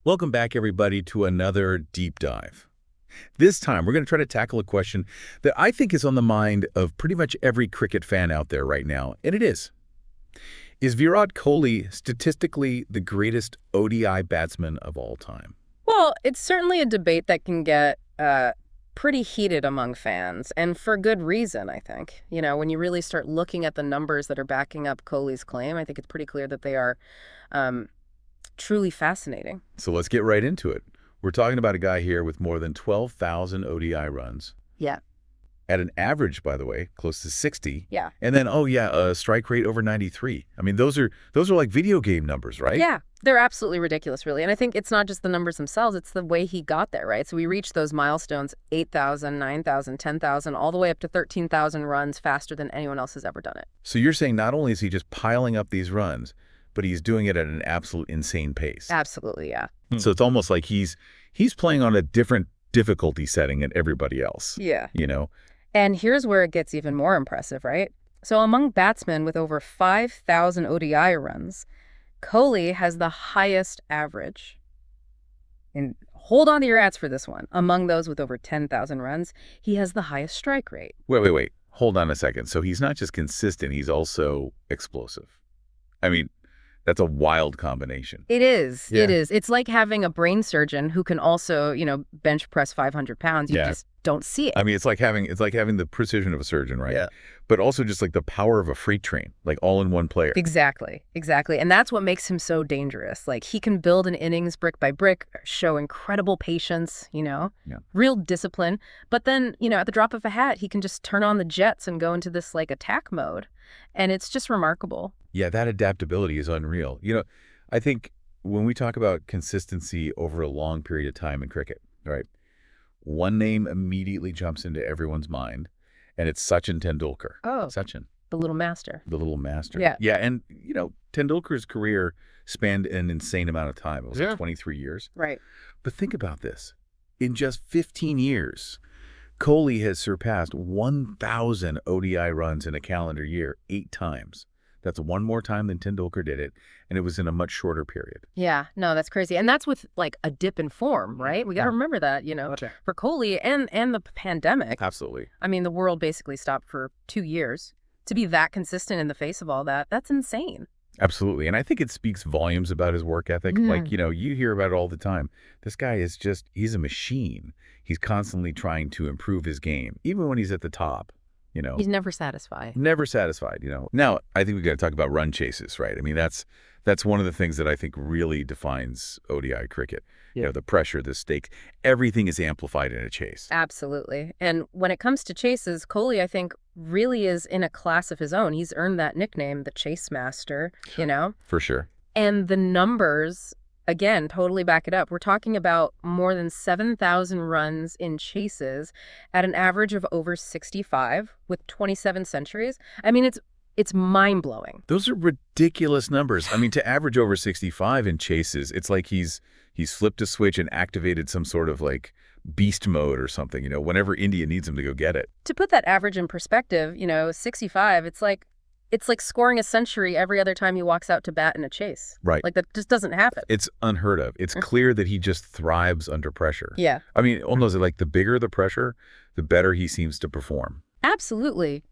Welcome back, everybody, to another deep dive. This time, we're going to try to tackle a question that I think is on the mind of pretty much every cricket fan out there right now, and it is. Is Virat Kohli statistically the greatest ODI batsman of all time? Well, it's certainly a debate that can get pretty heated among fans, and for good reason, I think. You know, when you really start looking at the numbers that are backing up Kohli's claim, I think it's pretty clear that they are truly fascinating. So let's get right into it. We're talking about a guy here with more than 12,000 ODI runs. Yeah. At an average, by the way, close to 60. Yeah. And then, a strike rate over 93. I mean, those are like video game numbers, right? Yeah, they're absolutely ridiculous, really. And I think it's not just the numbers themselves, it's the way he got there, right? So we reached those milestones, 8,000, 9,000, 10,000, all the way up to 13,000 runs faster than anyone else has ever done it. So you're saying not only is he just piling up these runs, but he's doing it at an absolute insane pace. Absolutely, yeah. So it's almost like he's playing on a different difficulty setting than everybody else. Yeah. You know? And here's where it gets even more impressive, right? So among batsmen with over 5,000 ODI runs, Kohli has the highest average. And hold on to your hats for this one. Among those with over 10,000 runs, he has the highest strike rate. Wait. Hold on a second. So he's not just consistent, he's also explosive. I mean, that's a wild combination. It is. Yeah. It is. It's like having a brain surgeon who can also, bench press 500 pounds. You just don't see it. I mean, it's like having the precision of a surgeon, right? Yeah. But also just like the power of a freight train, like all in one player. Exactly. And that's what makes him so dangerous. Like, he can build an innings brick by brick, show incredible patience, real discipline. But then, at the drop of a hat, he can just turn on the jets and go into this like attack mode. And it's just remarkable. Yeah, that adaptability is unreal. I think when we talk about consistency over a long period of time in cricket, right, one name immediately jumps into everyone's mind, and it's Sachin Tendulkar. Oh, Sachin. The little master. The little master. Yeah. Yeah, and, Tendulkar's career spanned an insane amount of time. It was like 23 years. Right. But think about this. In just 15 years, Kohli has surpassed 1,000 ODI runs in a calendar year 8 times. That's one more time than Tendulkar did it, and it was in a much shorter period. Yeah, no, that's crazy. And that's with like a dip in form, right? We got to remember that, for Kohli and the pandemic. Absolutely. I mean, the world basically stopped for 2 years. To be that consistent in the face of all that, that's insane. Absolutely. And I think it speaks volumes about his work ethic. Like, you hear about it all the time. This guy is he's a machine. He's constantly trying to improve his game, even when he's at the top. He's never satisfied. Never satisfied, Now, I think we got to talk about run chases, right? I mean, that's one of the things that I think really defines ODI cricket. Yeah. The pressure, the stake, everything is amplified in a chase. Absolutely. And when it comes to chases, Kohli, I think, really is in a class of his own. He's earned that nickname, the chase master, For sure. And the numbers, again, totally back it up. We're talking about more than 7,000 runs in chases at an average of over 65 with 27 centuries. I mean, it's mind-blowing. Those are ridiculous numbers. I mean, to average over 65 in chases, it's like he's flipped a switch and activated some sort of like beast mode or something, whenever India needs him to go get it. To put that average in perspective, 65, it's like scoring a century every other time he walks out to bat in a chase. Right. Like, that just doesn't happen. It's unheard of. It's clear that he just thrives under pressure. Yeah. I mean, almost like the bigger the pressure, the better he seems to perform. Absolutely.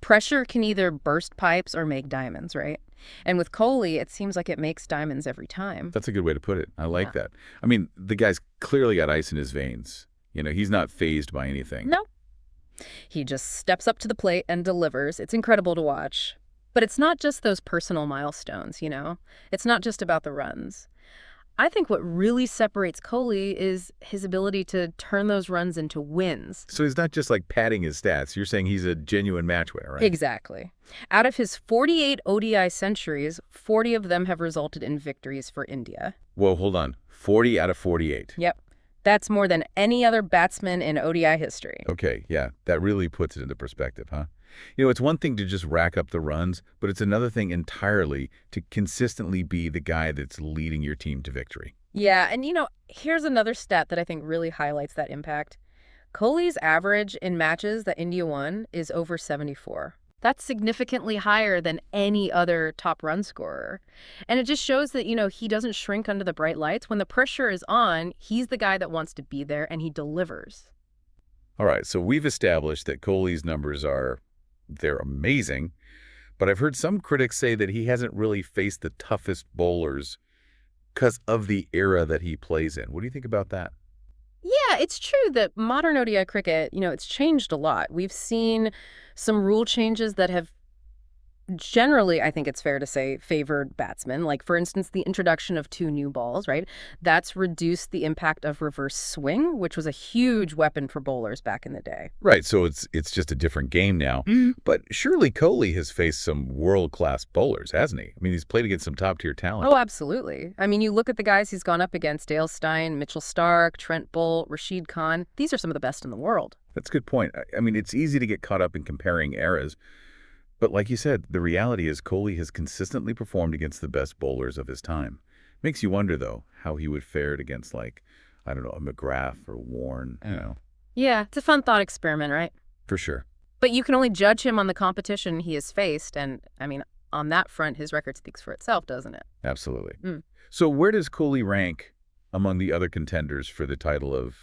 Pressure can either burst pipes or make diamonds, right? And with Kohli, it seems like it makes diamonds every time. That's a good way to put it. I like that. I mean, the guy's clearly got ice in his veins. He's not fazed by anything. No. He just steps up to the plate and delivers. It's incredible to watch. But it's not just those personal milestones, It's not just about the runs. I think what really separates Kohli is his ability to turn those runs into wins. So he's not just like padding his stats. You're saying he's a genuine match winner, right? Exactly. Out of his 48 ODI centuries, 40 of them have resulted in victories for India. Whoa, hold on. 40 out of 48. Yep. That's more than any other batsman in ODI history. Okay, yeah. That really puts it into perspective, huh? It's one thing to just rack up the runs, but it's another thing entirely to consistently be the guy that's leading your team to victory. Yeah, and here's another stat that I think really highlights that impact. Kohli's average in matches that India won is over 74. That's significantly higher than any other top run scorer. And it just shows that, he doesn't shrink under the bright lights. When the pressure is on, he's the guy that wants to be there, and he delivers. All right, so we've established that Kohli's numbers they're amazing, but I've heard some critics say that he hasn't really faced the toughest bowlers because of the era that he plays in. What do you think about that? Yeah, it's true that modern ODI cricket, it's changed a lot. We've seen some rule changes that have generally, I think it's fair to say, favored batsmen. Like, for instance, the introduction of 2 new balls, right? That's reduced the impact of reverse swing, which was a huge weapon for bowlers back in the day. Right, so it's just a different game now. But surely Kohli has faced some world-class bowlers, hasn't he? I mean, he's played against some top-tier talent. Oh, absolutely. I mean, you look at the guys he's gone up against: Dale Steyn, Mitchell Starc, Trent Bolt, Rashid Khan. These are some of the best in the world. That's a good point. I mean, it's easy to get caught up in comparing eras. But like you said, the reality is Kohli has consistently performed against the best bowlers of his time. Makes you wonder, though, how he would fare against, like, I don't know, a McGrath or Warne. Yeah, it's a fun thought experiment, right? For sure. But you can only judge him on the competition he has faced. And, I mean, on that front, his record speaks for itself, doesn't it? Absolutely. So where does Kohli rank among the other contenders for the title of,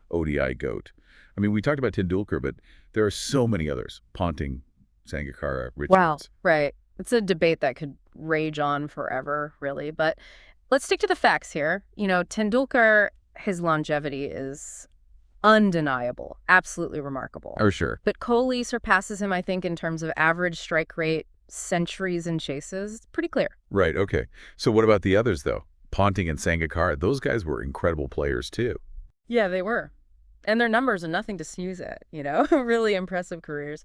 ODI GOAT? I mean, we talked about Tendulkar, but there are so many others. Ponting, Sangakkara, Richards. Wow. Right. It's a debate that could rage on forever, really. But let's stick to the facts here. Tendulkar, his longevity is undeniable, absolutely remarkable. Oh, sure. But Kohli surpasses him, I think, in terms of average strike rate, centuries, and chases. It's pretty clear. Right, okay. So what about the others, though? Ponting and Sangakkara, those guys were incredible players, too. Yeah, they were. And their numbers are nothing to snooze at, really impressive careers.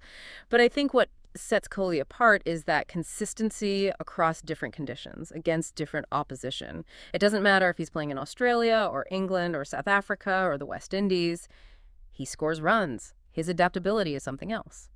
But I think what sets Kohli apart is that consistency across different conditions, against different opposition. It doesn't matter if he's playing in Australia or England or South Africa or the West Indies. He scores runs. His adaptability is something else.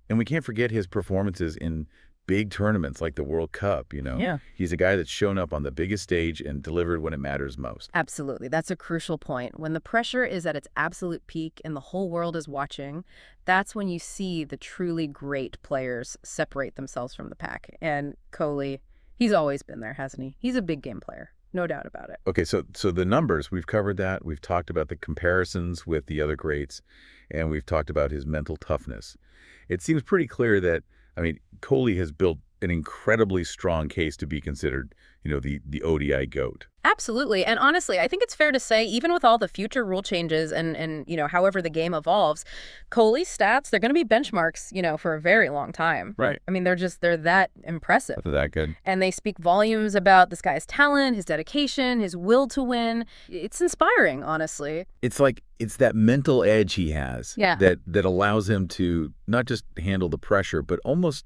And we can't forget his performances in big tournaments like the World Cup, Yeah. He's a guy that's shown up on the biggest stage and delivered when it matters most. Absolutely. That's a crucial point. When the pressure is at its absolute peak and the whole world is watching, that's when you see the truly great players separate themselves from the pack. And Kohli, he's always been there, hasn't he? He's a big game player. No doubt about it. Okay, so the numbers, we've covered that. We've talked about the comparisons with the other greats, and we've talked about his mental toughness. It seems pretty clear that, Kohli has built an incredibly strong case to be considered, the ODI GOAT. Absolutely. And honestly, I think it's fair to say, even with all the future rule changes and however the game evolves, Kohli's stats, they're going to be benchmarks, for a very long time. Right. I mean, they're that impressive. They're that good. And they speak volumes about this guy's talent, his dedication, his will to win. It's inspiring, honestly. It's that mental edge he has that allows him to not just handle the pressure, but almost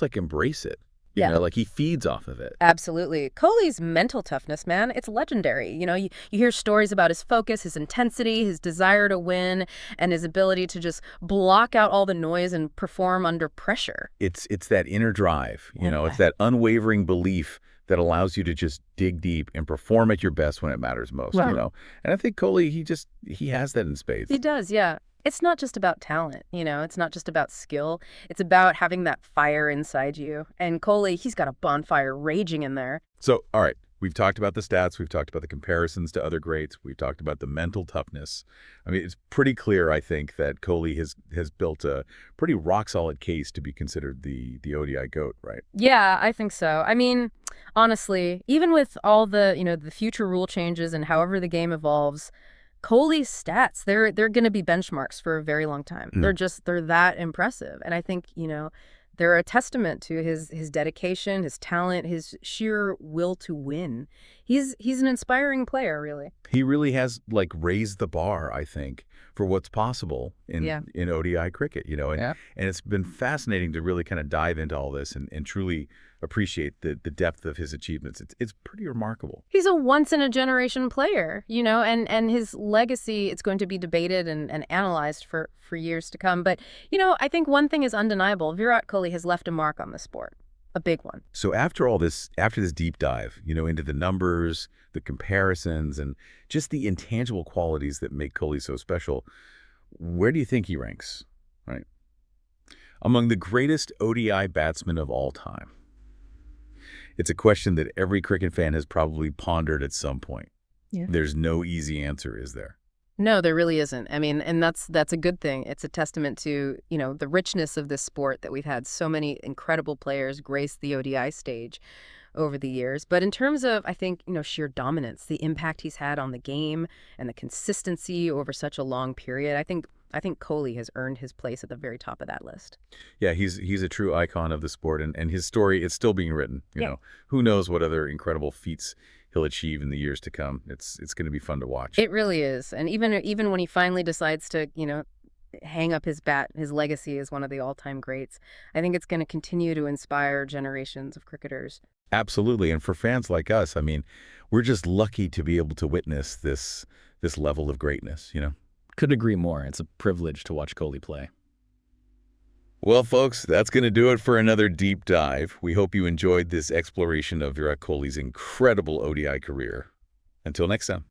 like embrace it. Like he feeds off of it. Absolutely. Kohli's mental toughness, man, it's legendary. You hear stories about his focus, his intensity, his desire to win, and his ability to just block out all the noise and perform under pressure. It's that inner drive, it's that unwavering belief that allows you to just dig deep and perform at your best when it matters most, And I think Kohli, he has that in spades. He does, yeah. It's not just about talent, it's not just about skill. It's about having that fire inside you. And Kohli, he's got a bonfire raging in there. So, all right, we've talked about the stats. We've talked about the comparisons to other greats. We've talked about the mental toughness. It's pretty clear, I think, that Kohli has built a pretty rock-solid case to be considered the ODI GOAT, right? Yeah, I think so. Honestly, even with all the, the future rule changes and however the game evolves, Kohli's stats, they're going to be benchmarks for a very long time. They're that impressive. And I think, they're a testament to his dedication, his talent, his sheer will to win. He's an inspiring player, really. He really has raised the bar, I think, for what's possible in ODI cricket, and it's been fascinating to really kind of dive into all this and truly appreciate the depth of his achievements. It's pretty remarkable. He's a once-in-a-generation player, and his legacy, it's going to be debated and analyzed for years to come. But, I think one thing is undeniable. Virat Kohli has left a mark on the sport, a big one. So after this deep dive, into the numbers, the comparisons, and just the intangible qualities that make Kohli so special, where do you think he ranks? Right? Among the greatest ODI batsmen of all time. It's a question that every cricket fan has probably pondered at some point. Yeah. There's no easy answer, is there? No, there really isn't. I mean, and that's a good thing. It's a testament to, the richness of this sport that we've had so many incredible players grace the ODI stage over the years. But in terms of, I think, sheer dominance, the impact he's had on the game and the consistency over such a long period, I think Kohli has earned his place at the very top of that list. Yeah, he's a true icon of the sport, and his story is still being written. Yeah. Who knows what other incredible feats he'll achieve in the years to come. It's going to be fun to watch. It really is. And even when he finally decides to, hang up his bat, his legacy as one of the all-time greats, I think it's going to continue to inspire generations of cricketers. Absolutely, and for fans like us, I mean, we're just lucky to be able to witness this level of greatness. Couldn't agree more. It's a privilege to watch Kohli play. Well, folks, that's going to do it for another deep dive. We hope you enjoyed this exploration of Virat Kohli's incredible ODI career. Until next time.